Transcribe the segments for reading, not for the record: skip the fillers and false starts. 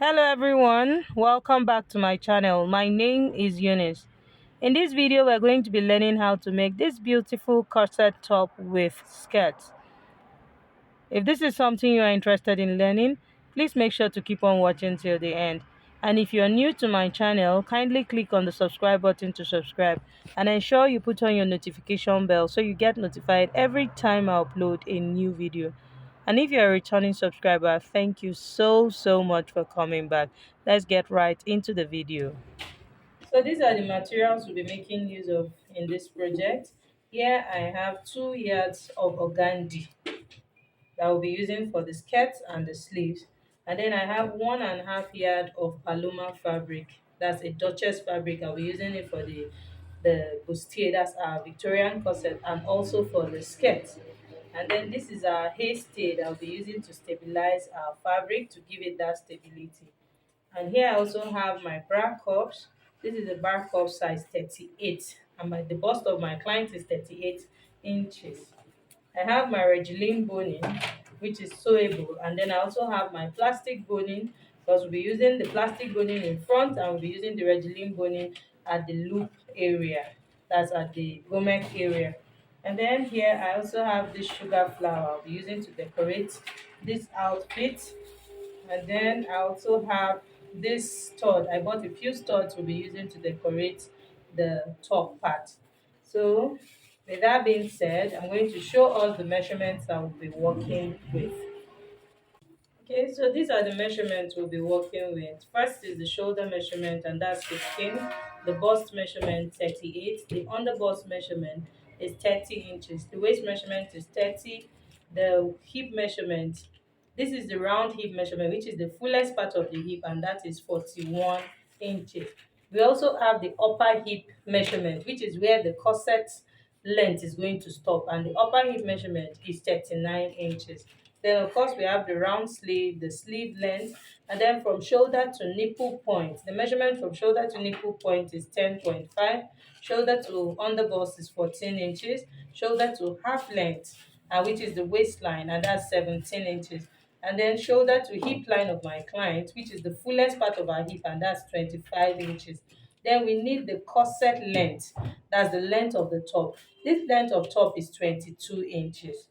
Hello everyone, welcome back to my channel. My name is Eunice. In this video we're going to be learning how to make this beautiful corset top with skirts. If this is something you are interested in learning, please make sure to keep on watching till the end. And if you are new to my channel, kindly click on the subscribe button to subscribe and ensure you put on your notification bell so you get notified every time I upload a new video. And if you're a returning subscriber, thank you so much for coming back. Let's get right into the video. So these are the materials we'll be making use of in this project. Here I have 2 yards of organdy that I'll be using for the skirt and the sleeves. And then I have 1.5 yard of Paloma fabric. That's a Duchess fabric. I'll be using it for the bustier, that's our Victorian corset, and also for the skirt. And then this is our hairstay that I'll be using to stabilize our fabric to give it that stability. And here I also have my bra cups. This is a bra cup size 38, and the bust of my client is 38 inches. I have my Regilene boning, which is sewable, and then I also have my plastic boning because we'll be using the plastic boning in front and we'll be using the Regilene boning at the loop area, that's at the gomek area. And then here I also have this sugar flower I'll be using to decorate this outfit. And then I also have this stud. I bought a few studs we'll be using to decorate the top part. So with that being said, I'm going to show us the measurements I will be working with. Okay, so these are the measurements we'll be working with. First is the shoulder measurement, and that's 15. The bust measurement, 38. The under bust measurement is 30 inches. The waist measurement is 30. The hip measurement, this is the round hip measurement, which is the fullest part of the hip, and that is 41 inches. We also have the upper hip measurement, which is where the corset length is going to stop, and the upper hip measurement is 39 inches. Then of course we have the round sleeve, the sleeve length, and then from shoulder to nipple point. The measurement from shoulder to nipple point is 10.5. Shoulder to underbust is 14 inches. Shoulder to half length, which is the waistline, and that's 17 inches. And then shoulder to hip line of my client, which is the fullest part of our hip, and that's 25 inches. Then we need the corset length, that's the length of the top. This length of top is 22 inches.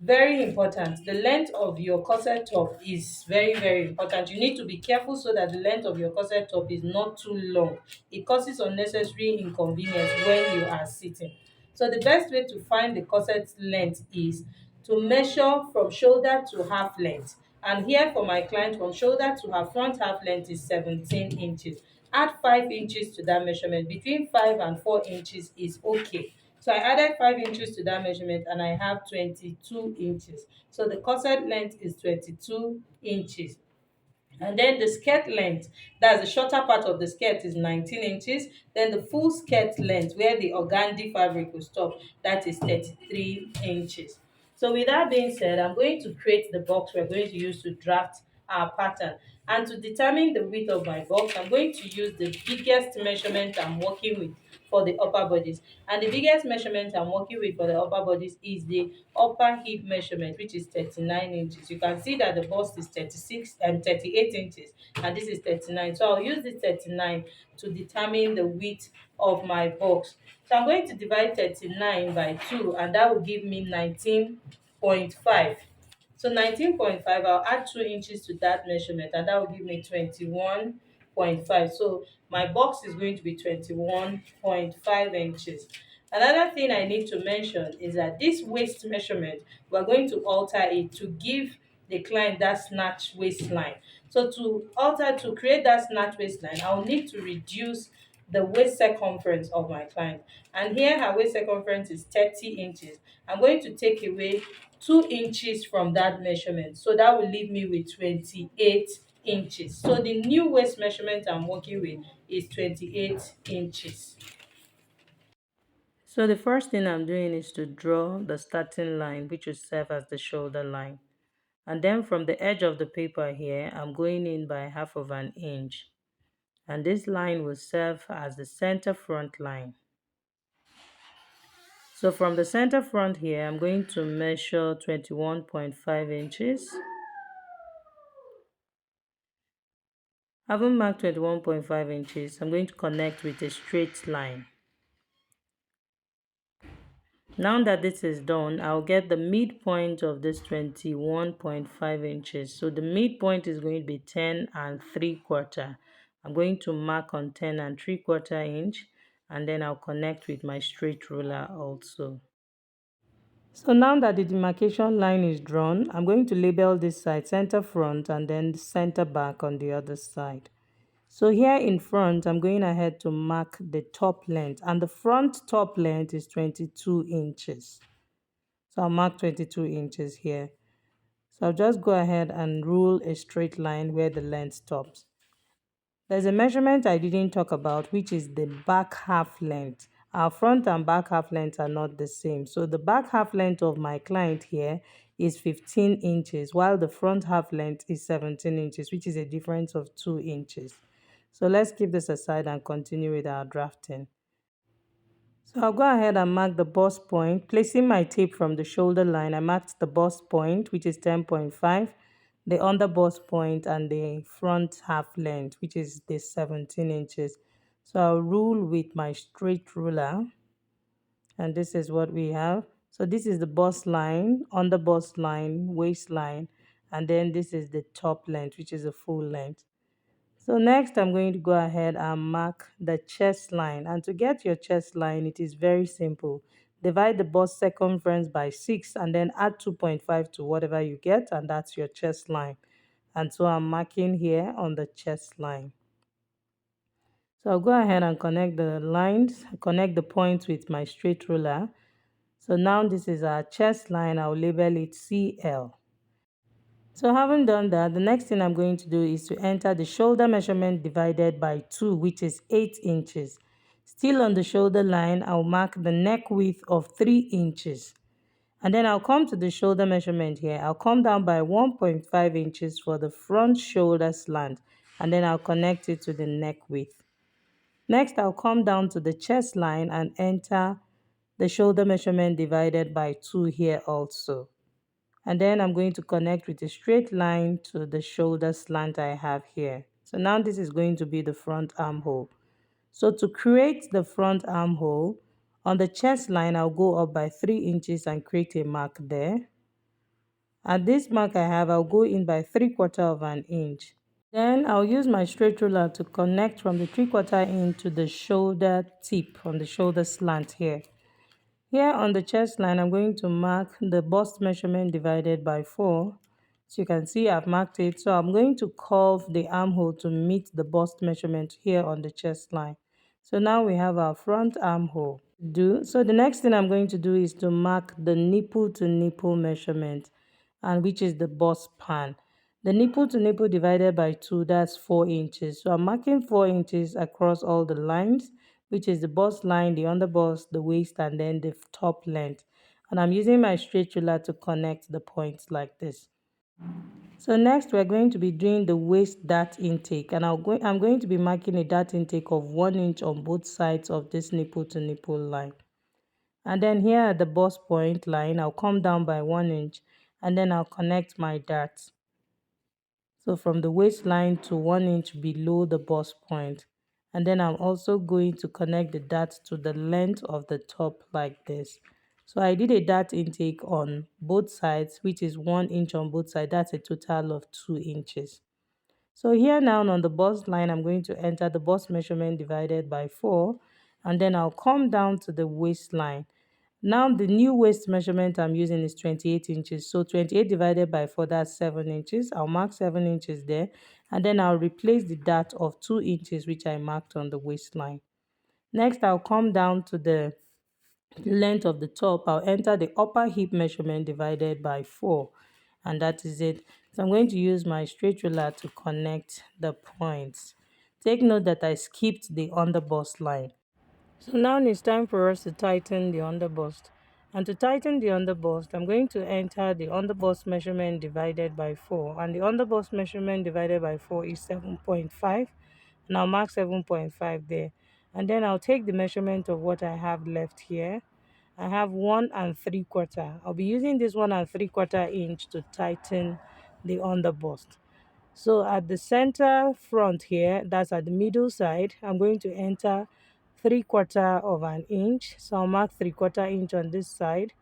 Very important. The length of your corset top is very important. You need to be careful so that the length of your corset top is not too long. It causes unnecessary inconvenience when you are sitting. So the best way to find the corset length is to measure from shoulder to half length. And here for my client, from shoulder to her front half length is 17 inches. Add 5 inches to that measurement. Between 5 and 4 inches is okay. So I added 5 inches to that measurement and I have 22 inches. So the corset length is 22 inches. And then the skirt length, that's the shorter part of the skirt, is 19 inches. Then the full skirt length, where the organdy fabric will stop, that is 33 inches. So with that being said, I'm going to create the box we're going to use to draft our pattern. And to determine the width of my box, I'm going to use the biggest measurement I'm working with for the upper bodies. And the biggest measurement I'm working with for the upper bodies is the upper hip measurement, which is 39 inches. You can see that the bust is 36 and 38 inches, and this is 39. So I'll use this 39 to determine the width of my box. So I'm going to divide 39 by 2, and that will give me 19.5. So 19.5, I'll add 2 inches to that measurement, and that will give me 21.5. So my box is going to be 21.5 inches. Another thing I need to mention is that this waist measurement, we're going to alter it to give the client that snatch waistline. So to create that snatch waistline, I'll need to reduce the waist circumference of my client. And here her waist circumference is 30 inches. I'm going to take away 2 inches from that measurement. So that will leave me with 28 inches. So the new waist measurement I'm working with is 28 inches. So the first thing I'm doing is to draw the starting line, which will serve as the shoulder line. And then from the edge of the paper here, I'm going in by half of an inch. And this line will serve as the center front line. So from the center front here, I'm going to measure 21.5 inches. Having marked 21.5 inches, I'm going to connect with a straight line. Now that this is done, I'll get the midpoint of this 21.5 inches. So the midpoint is going to be 10 and 3/4. I'm going to mark on 10 and 3/4 inch, and then I'll connect with my straight ruler also. So now that the demarcation line is drawn, I'm going to label this side center front and then center back on the other side. So here in front, I'm going ahead to mark the top length, and the front top length is 22 inches. So I'll mark 22 inches here. So I'll just go ahead and rule a straight line where the length stops. There's a measurement I didn't talk about, which is the back half length. Our front and back half length are not the same. So the back half length of my client here is 15 inches, while the front half length is 17 inches, which is a difference of 2 inches. So let's keep this aside and continue with our drafting. So I'll go ahead and mark the bust point. Placing my tape from the shoulder line, I marked the bust point, which is 10.5, the under bust point, and the front half length, which is the 17 inches. So I'll rule with my straight ruler, and this is what we have. So this is the bust line, under bust line, waistline, and then this is the top length, which is a full length. So next I'm going to go ahead and mark the chest line, and to get your chest line it is very simple. Divide the bust circumference by 6 and then add 2.5 to whatever you get, and that's your chest line. And so I'm marking here on the chest line. So I'll go ahead and connect the lines, connect the points with my straight ruler. So now this is our chest line. I'll label it CL. So having done that, the next thing I'm going to do is to enter the shoulder measurement divided by 2, which is 8 inches. Still on the shoulder line, I'll mark the neck width of 3 inches. And then I'll come to the shoulder measurement here. I'll come down by 1.5 inches for the front shoulder slant, and then I'll connect it to the neck width. Next, I'll come down to the chest line and enter the shoulder measurement divided by 2 here also. And then I'm going to connect with a straight line to the shoulder slant I have here. So now this is going to be the front armhole. So to create the front armhole, on the chest line, I'll go up by 3 inches and create a mark there. At this mark I have, I'll go in by 3/4 of an inch. Then I'll use my straight ruler to connect from the 3/4 inch to the shoulder tip on the shoulder slant here. Here on the chest line, I'm going to mark the bust measurement divided by 4. So you can see I've marked it. So I'm going to curve the armhole to meet the bust measurement here on the chest line. So now we have our front armhole. So the next thing I'm going to do is to mark the nipple to nipple measurement, and which is the bust pan. The nipple to nipple divided by 2, that's 4 inches. So I'm marking 4 inches across all the lines, which is the bust line, the under bust, the waist, and then the top length. And I'm using my straight ruler to connect the points like this. So next we're going to be doing the waist dart intake, and I'm going to be marking a dart intake of 1 inch on both sides of this nipple to nipple line. And then here at the bust point line, I'll come down by 1 inch, and then I'll connect my dart. So from the waistline to 1 inch below the bust point. And then I'm also going to connect the dart to the length of the top like this. So I did a dart intake on both sides, which is 1 inch on both sides. That's a total of 2 inches. So here now on the bust line, I'm going to enter the bust measurement divided by 4. And then I'll come down to the waistline. Now the new waist measurement I'm using is 28 inches. So 28 divided by 4, that's 7 inches. I'll mark 7 inches there. And then I'll replace the dart of 2 inches, which I marked on the waistline. Next, I'll come down to the length of the top. I'll enter the upper hip measurement divided by 4. And that is it. So I'm going to use my straight ruler to connect the points. Take note that I skipped the under bust line. So now it's time for us to tighten the underbust. And to tighten the underbust, I'm going to enter the underbust measurement divided by 4. And the underbust measurement divided by 4 is 7.5. And I'll mark 7.5 there. And then I'll take the measurement of what I have left here. I have 1 3/4. I'll be using this 1 3/4 inch to tighten the underbust. So at the center front here, that's at the middle side, I'm going to enter 3/4 of an inch. So I'll mark 3/4 inch on this side.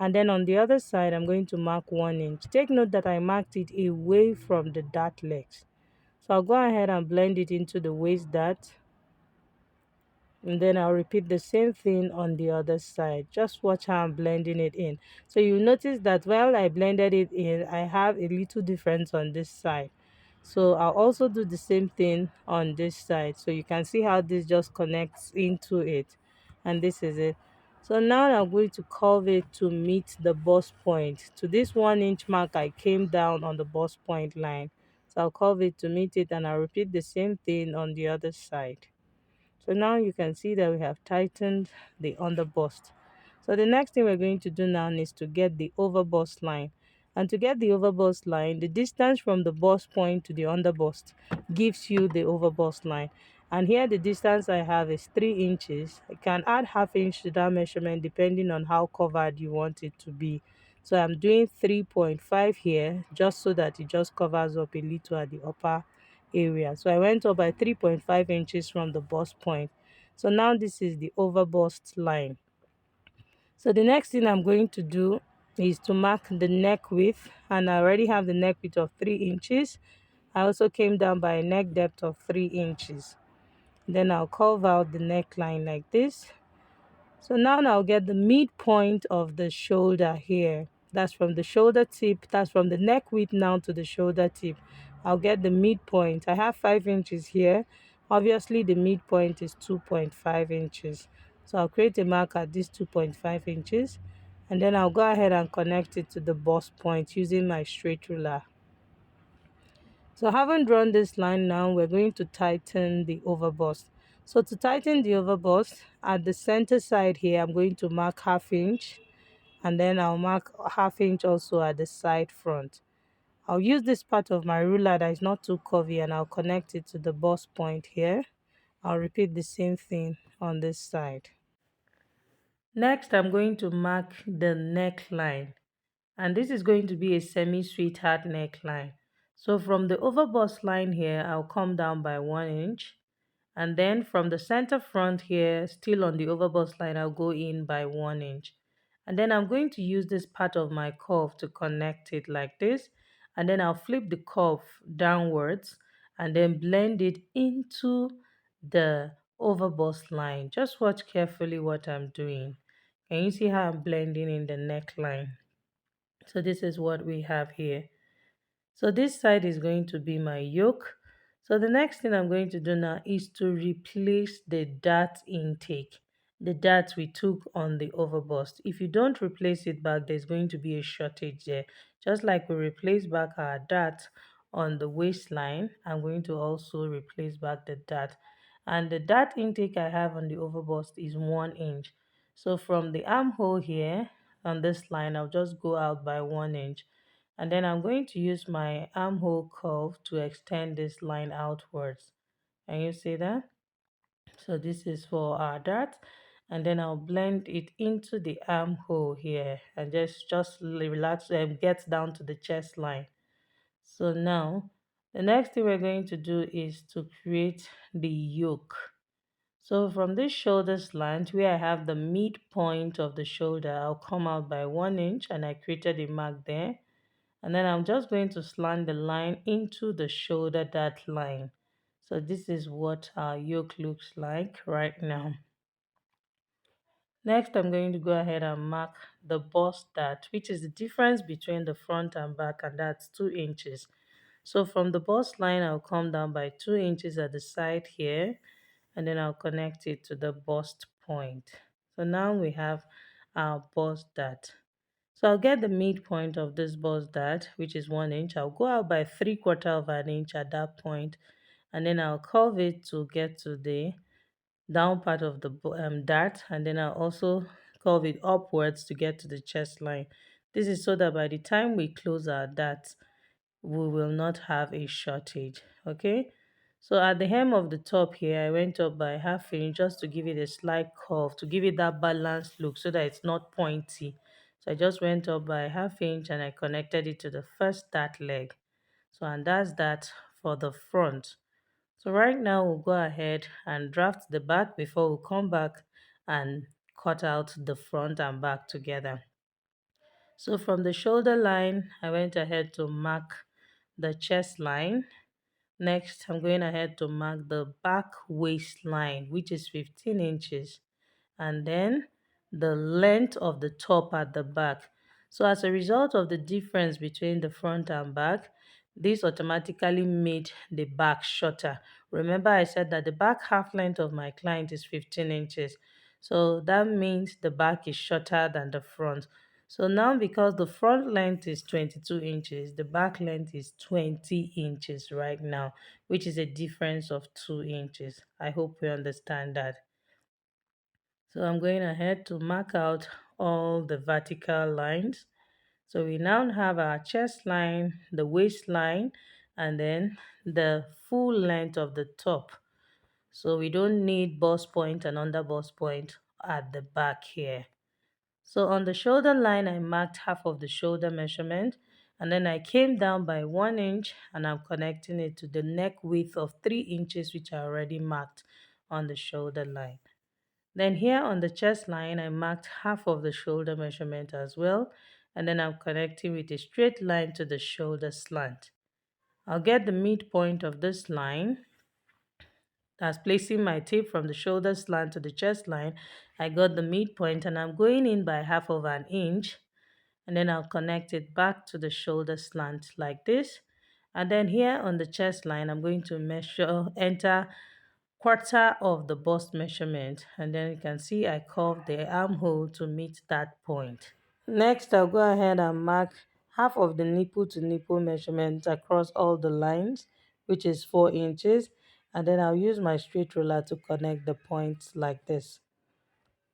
And then on the other side, I'm going to mark 1 inch. Take note that I marked it away from the dart legs. So I'll go ahead and blend it into the waist dart, and then I'll repeat the same thing on the other side. Just watch how I'm blending it in. So you notice that while I blended it in, I have a little difference on this side. So I'll also do the same thing on this side. So you can see how this just connects into it. And this is it. So now I'm going to curve it to meet the bust point. To this 1 inch mark, I came down on the bust point line. So I'll curve it to meet it, and I'll repeat the same thing on the other side. So now you can see that we have tightened the under bust. So the next thing we're going to do now is to get the over bust line. And to get the over bust line, the distance from the bust point to the under bust gives you the over bust line. And here the distance I have is 3 inches. I can add half inch to that measurement depending on how covered you want it to be. So I'm doing 3.5 here just so that it just covers up a little at the upper area. So I went up by 3.5 inches from the bust point. So now this is the over bust line. So the next thing I'm going to do is to mark the neck width, and I already have the neck width of 3 inches. I also came down by a neck depth of 3 inches. Then I'll curve out the neckline like this. So now I'll get the midpoint of the shoulder here. That's from the shoulder tip, that's from the neck width now to the shoulder tip. I'll get the midpoint. I have 5 inches here. Obviously, the midpoint is 2.5 inches. So I'll create a mark at this 2.5 inches. And then I'll go ahead and connect it to the bust point using my straight ruler. So having drawn this line now, we're going to tighten the overbust. So to tighten the overbust, at the center side here, I'm going to mark half inch, and then I'll mark half inch also at the side front. I'll use this part of my ruler that is not too curvy, and I'll connect it to the bust point here. I'll repeat the same thing on this side. Next, I'm going to mark the neckline, and this is going to be a semi-sweetheart neckline. So from the overbust line here, I'll come down by 1 inch, and then from the center front here, still on the overbust line, I'll go in by 1 inch. And then I'm going to use this part of my curve to connect it like this, and then I'll flip the curve downwards and then blend it into the overbust line. Just watch carefully what I'm doing. Can you see how I'm blending in the neckline? So this is what we have here. So this side is going to be my yoke. So the next thing I'm going to do now is to replace the dart intake, the dart we took on the overbust. If you don't replace it back, there's going to be a shortage there. Just like we replace back our dart on the waistline, I'm going to also replace back the dart. And the dart intake I have on the overbust is 1 inch. So from the armhole here on this line, I'll just go out by 1 inch. And then I'm going to use my armhole curve to extend this line outwards. Can you see that? So this is for our dart, and then I'll blend it into the armhole here and just relax and get down to the chest line. So now the next thing we're going to do is to create the yoke. So from this shoulder slant where I have the midpoint of the shoulder, I'll come out by 1 inch, and I created a mark there. And then I'm just going to slant the line into the shoulder dart line. So this is what our yoke looks like right now. Next, I'm going to go ahead and mark the bust dart, which is the difference between the front and back, and that's 2 inches. So from the bust line, I'll come down by 2 inches at the side here, and then I'll connect it to the bust point. So now we have our bust dart. So I'll get the midpoint of this bust dart, which is 1 inch. I'll go out by 3/4 of an inch at that point, and then I'll curve it to get to the down part of the dart, and then I'll also curve it upwards to get to the chest line. This is so that by the time we close our dart, we will not have a shortage. Okay, so at the hem of the top here, I went up by half inch just to give it a slight curve, to give it that balanced look so that it's not pointy. So I just went up by half inch and I connected it to the first dart leg. So, and that's that for the front. So right now we'll go ahead and draft the back before we come back and cut out the front and back together. So from the shoulder line, I went ahead to mark the chest line. Next, I'm going ahead to mark the back waistline, which is 15 inches, and then the length of the top at the back. So as a result of the difference between the front and back, this automatically made the back shorter. Remember I said that the back half length of my client is 15 inches. So that means the back is shorter than the front. So now because the front length is 22 inches, the back length is 20 inches right now, which is a difference of 2 inches. I hope we understand that. So I'm going ahead to mark out all the vertical lines. So we now have our chest line, the waistline, and then the full length of the top. So we don't need bust point and under bust point at the back here. So on the shoulder line, I marked half of the shoulder measurement, and then I came down by 1 inch and I'm connecting it to the neck width of 3 inches, which I already marked on the shoulder line. Then here on the chest line, I marked half of the shoulder measurement as well, and then I'm connecting with a straight line to the shoulder slant. I'll get the midpoint of this line. That's placing my tape from the shoulder slant to the chest line. I got the midpoint and I'm going in by half of an inch, and then I'll connect it back to the shoulder slant like this. And then here on the chest line, I'm going to enter quarter of the bust measurement, and then you can see I curved the armhole to meet that point. Next, I'll go ahead and mark half of the nipple to nipple measurement across all the lines, which is 4 inches, and then I'll use my straight ruler to connect the points like this.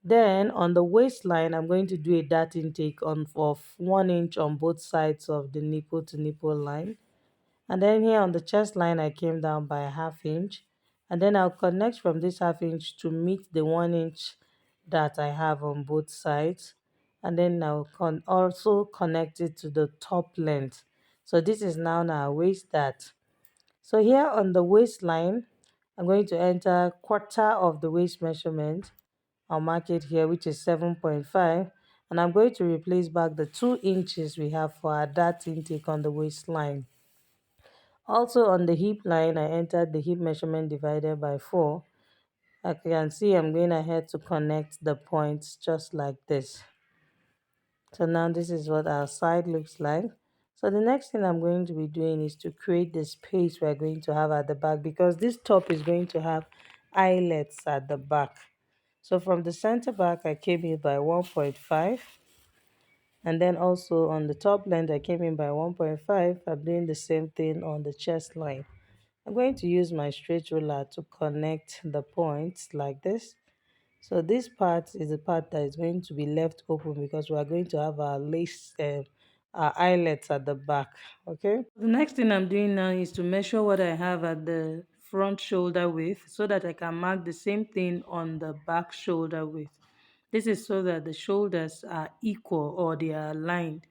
Then on the waistline, I'm going to do a dart intake of 1 inch on both sides of the nipple to nipple line. And then here on the chest line, I came down by a half inch. And then I'll connect from this half inch to meet the 1 inch that I have on both sides. And then I'll also connect it to the top length. So this is now our waist dart. So here on the waistline, I'm going to enter quarter of the waist measurement. I'll mark it here, which is 7.5. And I'm going to replace back the 2 inches we have for our dart intake on the waistline. Also on the hip line, I entered the hip measurement divided by 4. As you can see, I'm going ahead to connect the points just like this. So now this is what our side looks like. So the next thing I'm going to be doing is to create the space we're going to have at the back, because this top is going to have eyelets at the back. So from the center back, I came in by 1.5. And then also on the top length, I came in by 1.5. I'm doing the same thing on the chest line. I'm going to use my straight ruler to connect the points like this. So this part is the part that is going to be left open because we are going to have our lace, our eyelets at the back. Okay. The next thing I'm doing now is to measure what I have at the front shoulder width so that I can mark the same thing on the back shoulder width. This is so that the shoulders are equal or they are aligned.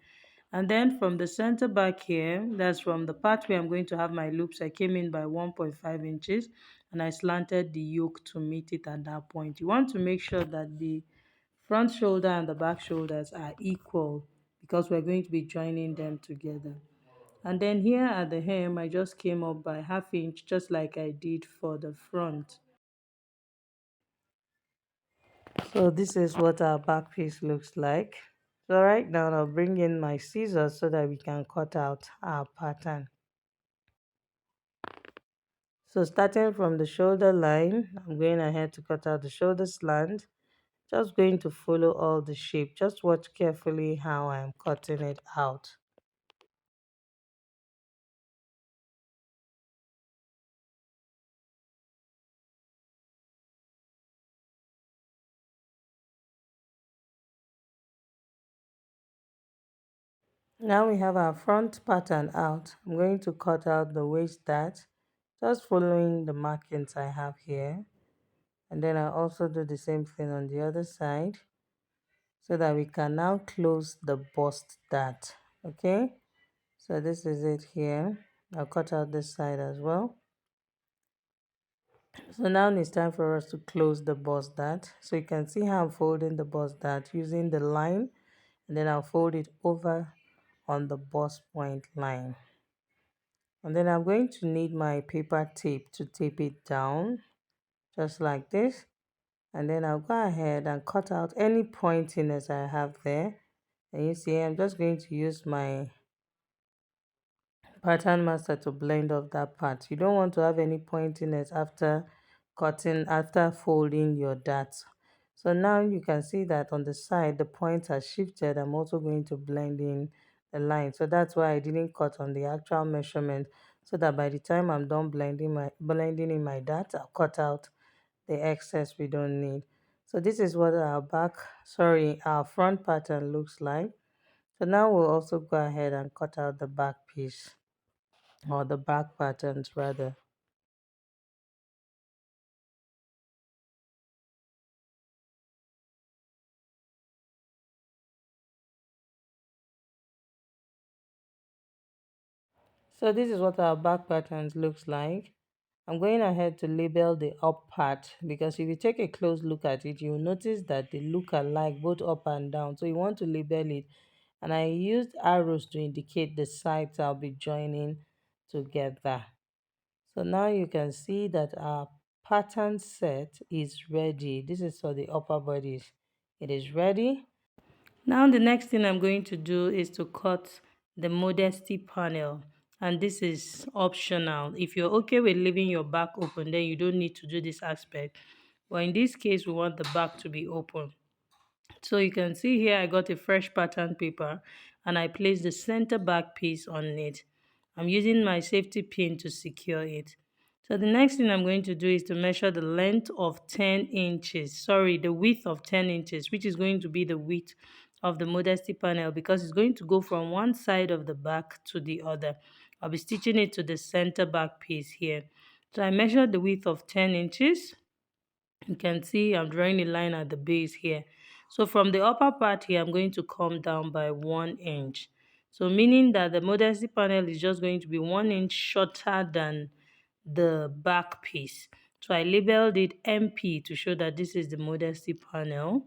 And then from the center back here, that's from the part where I'm going to have my loops, I came in by 1.5 inches and I slanted the yoke to meet it at that point. You want to make sure that the front shoulder and the back shoulders are equal because we're going to be joining them together. And then here at the hem, I just came up by half inch, just like I did for the front. So this is what our back piece looks like. So right now I'll bring in my scissors so that we can cut out our pattern. So starting from the shoulder line, I'm going ahead to cut out the shoulder slant. Just going to follow all the shape. Just watch carefully how I'm cutting it out. Now we have our front pattern out. I'm going to cut out the waist dart, just following the markings I have here. And then I'll also do the same thing on the other side so that we can now close the bust dart. Okay, so this is it here. I'll cut out this side as well. So now it's time for us to close the bust dart. So you can see how I'm folding the bust dart using the line, and then I'll fold it over on the bust point line. And then I'm going to need my paper tape to tape it down just like this. And then I'll go ahead and cut out any pointiness I have there. And you see I'm just going to use my pattern master to blend off that part. You don't want to have any pointiness after cutting, after folding your darts. So now you can see that on the side the points are shifted. I'm also going to blend in the line, so that's why I didn't cut on the actual measurement, so that by the time I'm done blending in my darts, I'll cut out the excess we don't need. So this is what our front pattern looks like. So now we'll also go ahead and cut out the back piece, or the back patterns rather. So this is what our back patterns looks like. I'm going ahead to label the up part, because if you take a close look at it, you'll notice that they look alike both up and down. So you want to label it. And I used arrows to indicate the sides I'll be joining together. So now you can see that our pattern set is ready. This is for the upper bodice. It is ready. Now the next thing I'm going to do is to cut the modesty panel, and this is optional. If you're okay with leaving your back open, then you don't need to do this aspect, but in this case we want the back to be open. So you can see here I got a fresh pattern paper and I placed the center back piece on it. I'm using my safety pin to secure it. So the next thing I'm going to do is to measure the length of 10 inches, sorry, the width of 10 inches, which is going to be the width of the modesty panel, because it's going to go from one side of the back to the other. I'll be stitching it to the center back piece here. So I measured the width of 10 inches. You can see I'm drawing a line at the base here. So from the upper part here, I'm going to come down by 1 inch. So meaning that the modesty panel is just going to be 1 inch shorter than the back piece. So I labeled it MP to show that this is the modesty panel.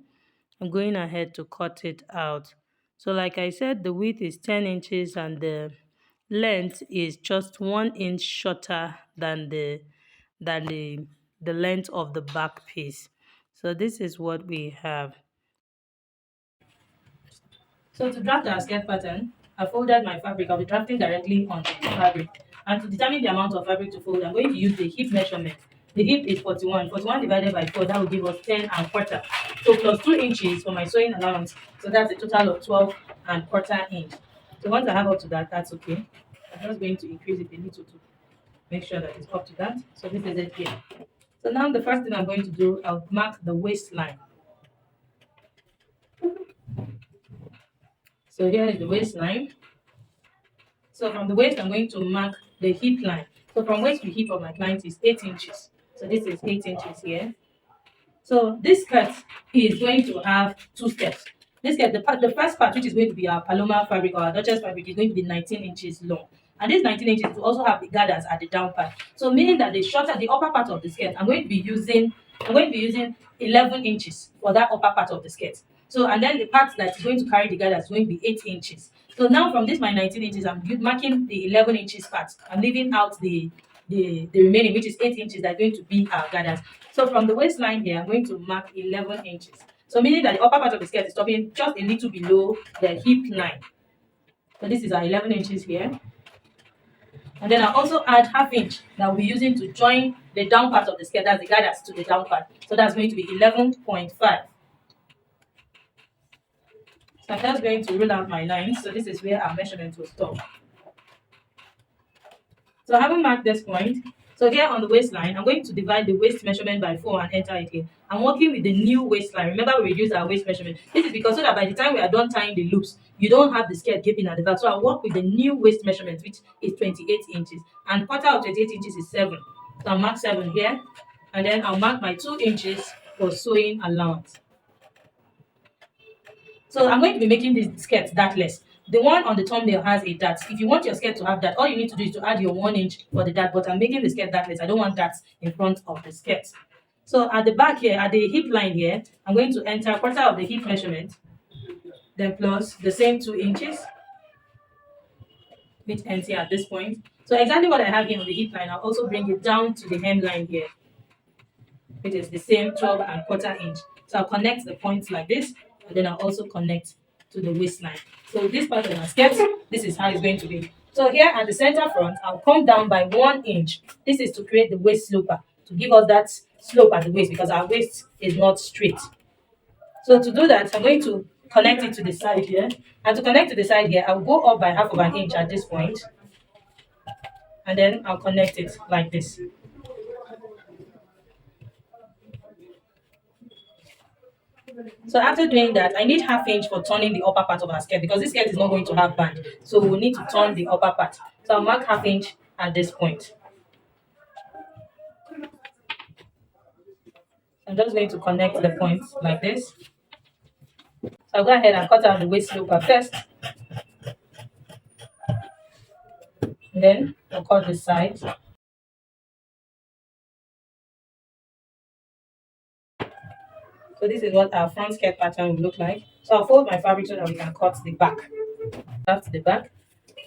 I'm going ahead to cut it out. So like I said, the width is 10 inches and the length is just 1 inch shorter than the length of the back piece. So this is what we have. So to draft our skirt pattern, I folded my fabric. I'll be drafting directly on the fabric. And to determine the amount of fabric to fold, I'm going to use the hip measurement. The hip is 41. 41 divided by 4, that will give us 10 and quarter. So plus 2 inches for my sewing allowance. So that's a total of 12 and quarter inch. So once I have up to that, that's okay. I'm just going to increase it a little to make sure that it's up to that. So this is it here. So now the first thing I'm going to do, I'll mark the waistline. So here is the waistline. So from the waist, I'm going to mark the hip line. So from waist to hip of my client is 8 inches. So this is 8 inches here. So this skirt is going to have two steps. This skirt, the first part, which is going to be our Paloma fabric or our Duchess fabric, is going to be 19 inches long. And this 19 inches will also have the gathers at the down part. So meaning that the upper part of the skirt, I'm going to be using 11 inches for that upper part of the skirt. So and then the part that is going to carry the gathers is going to be 8 inches. So now from this my 19 inches, I'm marking the 11 inches part. I'm leaving out the remaining, which is 8 inches, that's going to be our gathers. So from the waistline here, I'm going to mark 11 inches. So meaning that the upper part of the skirt is stopping just a little below the hip line. So this is our 11 inches here. And then I'll also add half inch that we'll be using to join the down part of the skirt, that's the gathers to the down part. So that's going to be 11.5. So I'm just going to rule out my lines. So this is where our measurement will stop. So having marked this point, so here on the waistline, I'm going to divide the waist measurement by 4 and enter it here. I'm working with the new waistline. Remember, we reduced our waist measurement. This is because so that by the time we are done tying the loops, you don't have the skirt gaping at the back. So I work with the new waist measurement, which is 28 inches. And quarter of 28 inches is 7. So I'll mark 7 here. And then I'll mark my 2 inches for sewing allowance. So I'm going to be making this skirt that less. The one on the thumbnail has a dart. If you want your skirt to have that, all you need to do is to add your 1 inch for the dart. But I'm making the skirt dartless. I don't want that in front of the skirt. So at the back here, at the hip line here, I'm going to enter a quarter of the hip measurement, then plus the same 2 inches, which ends here at this point. So exactly what I have here on the hip line, I'll also bring it down to the hemline here, which is the same 12 and quarter inch. So I'll connect the points like this, and then I'll also connect to the waistline. So this part of my skirt, this is how it's going to be. So here at the center front, I'll come down by 1 inch. This is to create the waist sloper, to give us that slope at the waist because our waist is not straight. So to do that, I'm going to connect it to the side here. And to connect to the side here, I'll go up by half of an inch at this point, and then I'll connect it like this. So after doing that, I need half inch for turning the upper part of our skirt because this skirt is not going to have band. So we'll need to turn the upper part. So I'll mark half inch at this point. I'm just going to connect the points like this. So I'll go ahead and cut out the waist sloper first. Then I'll cut the sides. So this is what our front skirt pattern will look like. So I'll fold my fabric so that we can cut the back. After the back.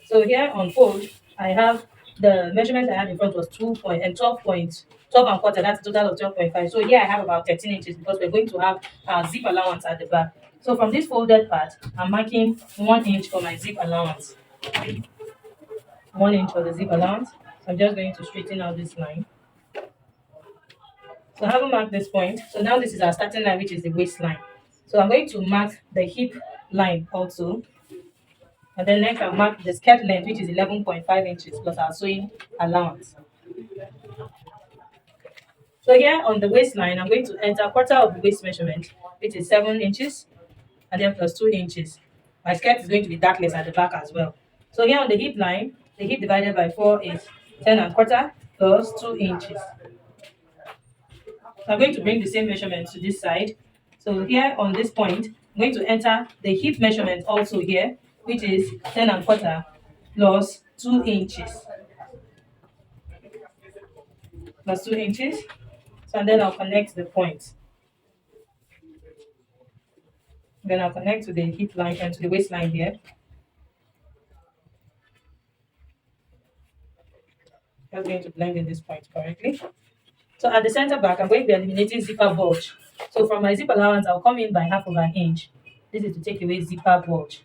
So here on fold, I have the measurement I had in front was 2 point and 12 and quarter. That's a total of 12.5. So here I have about 13 inches because we're going to have zip allowance at the back. So from this folded part, I'm marking 1 inch for my zip allowance. 1 inch for the zip allowance. So I'm just going to straighten out this line. So I haven't marked this point. So now this is our starting line, which is the waistline. So I'm going to mark the hip line also. And then next I'll mark the skirt length, which is 11.5 inches plus our sewing allowance. So here on the waistline, I'm going to enter a quarter of the waist measurement, which is 7 inches, and then plus 2 inches. My skirt is going to be darkless at the back as well. So here on the hip line, the hip divided by 4 is 10 and quarter plus 2 inches. So I'm going to bring the same measurement to this side. So here on this point, I'm going to enter the hip measurement also here, which is 10 and quarter plus 2 inches. Plus 2 inches. So and then I'll connect the point. Then I'll connect to the hip line and to the waistline here. Just going to blend in this point correctly. So at the center back, I'm going to be eliminating zipper bulge. So from my zip allowance, I'll come in by half of an inch. This is to take away zipper bulge.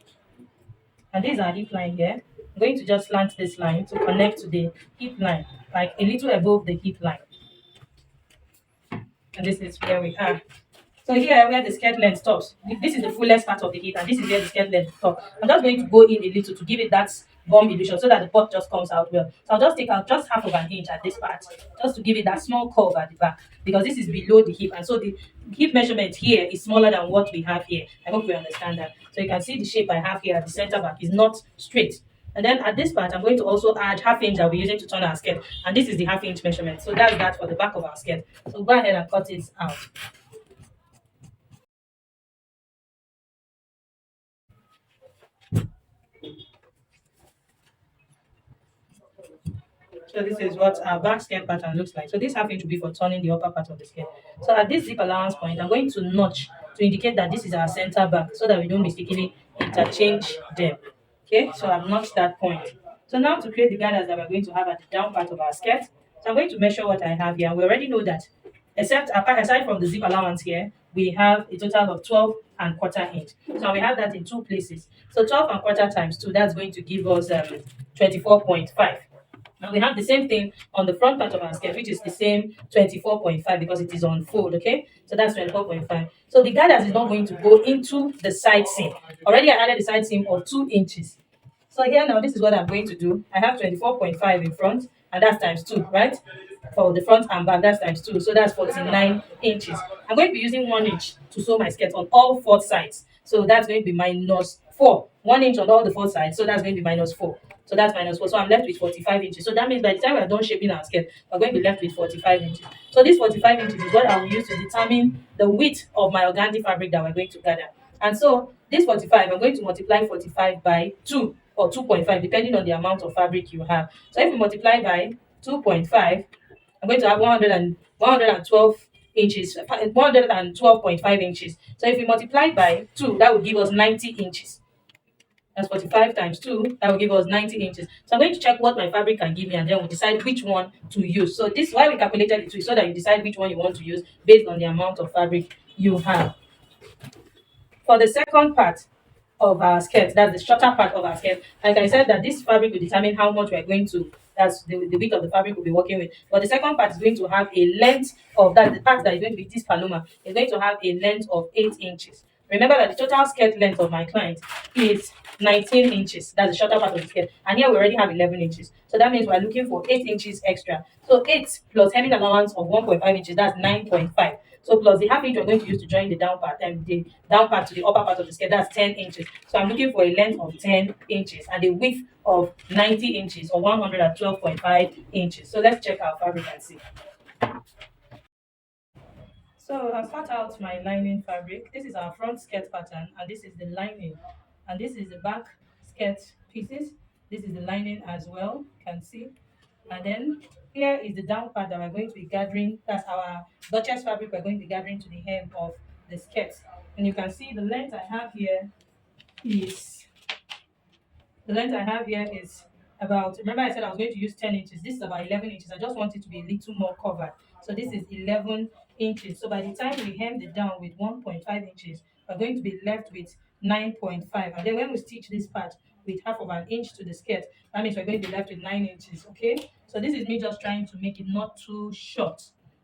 And this is our hip line here. I'm going to just slant this line to connect to the hip line, like a little above the hip line. And this is where we are. So here where the skirt length stops, this is the fullest part of the hip, and this is where the skirt length stops. I'm just going to go in a little to give it that bomb illusion so that the pot just comes out well. So I'll just take out just half of an inch at this part, just to give it that small curve at the back, because this is below the hip, and so the hip measurement here is smaller than what we have here. I hope you understand that. So you can see the shape I have here at the center back is not straight. And then at this part, I'm going to also add half inch that we're using to turn our skirt. And this is the half inch measurement. So that's that for the back of our skirt. So go ahead and cut it out. So this is what our back skirt pattern looks like. So this half inch will be for turning the upper part of the skirt. So at this zip allowance point, I'm going to notch to indicate that this is our center back so that we don't mistakenly interchange them. Okay, so I've notched that point. So now to create the gathers that we're going to have at the down part of our skirt, so I'm going to measure what I have here. We already know that except aside from the zip allowance here, we have a total of 12 and quarter inch. So we have that in two places. So 12 and quarter times 2, that's going to give us 24.5. Now we have the same thing on the front part of our skirt, which is the same 24.5 because it is on fold, okay? So that's 24.5. So the gathers is not going to go into the side seam. Already I added the side seam of 2 inches. So here now, this is what I'm going to do. I have 24.5 in front, and that's times 2, right? For the front and back, that's times 2. So that's 49 inches. I'm going to be using 1 inch to sew my skirt on all 4 sides. So that's going to be minus 4. 1 inch on all the 4 sides. So that's going to be minus 4. So that's minus 4. So I'm left with 45 inches. So that means by the time we're done shaping our skirt, we're going to be left with 45 inches. So this 45 inches is what I will use to determine the width of my organdy fabric that we're going to gather. And so This 45, I'm going to multiply 45 by 2 or 2.5, depending on the amount of fabric you have. So if we multiply by 2.5, I'm going to have 112 inches, 112.5 inches. So if we multiply by 2, that will give us 90 inches. That's 45 times 2. That will give us 90 inches. So I'm going to check what my fabric can give me, and then we'll decide which one to use. So this is why we calculated the two, so that you decide which one you want to use based on the amount of fabric you have. For the second part of our skirt, that's the shorter part of our skirt, like I said, that this fabric will determine how much we're going to, that's the width of the fabric we'll be working with. But the second part is going to have a length of that, the part that is going to be this paloma is going to have a length of 8 inches. Remember that the total skirt length of my client is 19 inches. That's the shorter part of the skirt. And here we already have 11 inches. So that means we're looking for 8 inches extra. So 8 plus hemming allowance of 1.5 inches, that's 9.5. So plus the half inch we're going to use to join the down part, and the down part to the upper part of the skirt, that's 10 inches. So I'm looking for a length of 10 inches and a width of 90 inches or 112.5 inches. So let's check our fabric and see. So I've cut out my lining fabric. This is our front skirt pattern, and this is the lining. And this is the back skirt pieces. This is the lining as well, you can see. And then here is the down part that we're going to be gathering. That's our Duchess fabric we're going to be gathering to the hem of the skirt. And you can see the length I have here is the length I have here is about, remember I said I was going to use 10 inches. This is about 11 inches. I just want it to be a little more covered. So this is 11 inches. So by the time we hem it down with 1.5 inches, we're going to be left with 9.5. And then when we stitch this part with half of an inch to the skirt, that means we're going to be left with 9 inches. Okay. So this is me just trying to make it not too short.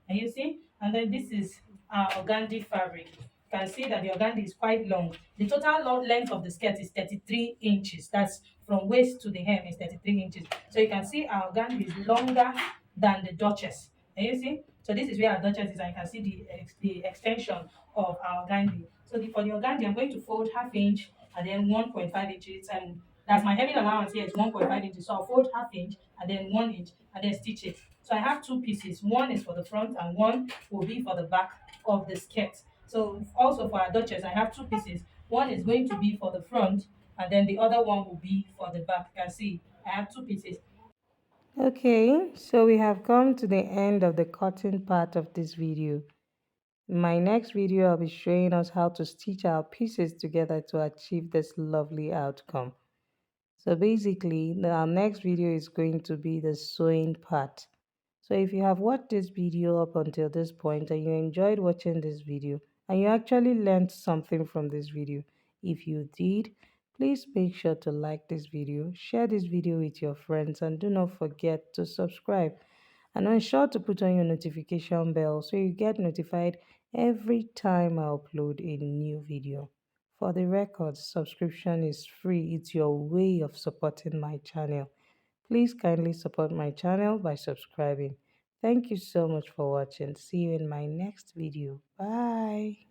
And you see? And then this is our organdy fabric. You can see that the organdy is quite long. The total length of the skirt is 33 inches. That's from waist to the hem is 33 inches. So you can see our organdy is longer than the Duchess. Can you see? So this is where our Duchess is, and you can see the extension of our organdy. So for the organdy, I'm going to fold half inch and then 1.5 inches, and that's my hemming allowance here is 1.5 inches. So I'll fold half inch and then 1 inch and then stitch it. So I have two pieces. One is for the front and one will be for the back of the skirt. So also for our Duchess, I have two pieces. One is going to be for the front and then the other one will be for the back. You can see I have two pieces. Okay, so we have come to the end of the cutting part of this video. In my next video, I'll be showing us how to stitch our pieces together to achieve this lovely outcome. So basically, our next video is going to be the sewing part. So if you have watched this video up until this point and you enjoyed watching this video and you actually learned something from this video, if you did, please make sure to like this video, share this video with your friends, and do not forget to subscribe. And ensure to put on your notification bell so you get notified every time I upload a new video. For the record, subscription is free. It's your way of supporting my channel. Please kindly support my channel by subscribing. Thank you so much for watching. See you in my next video. Bye.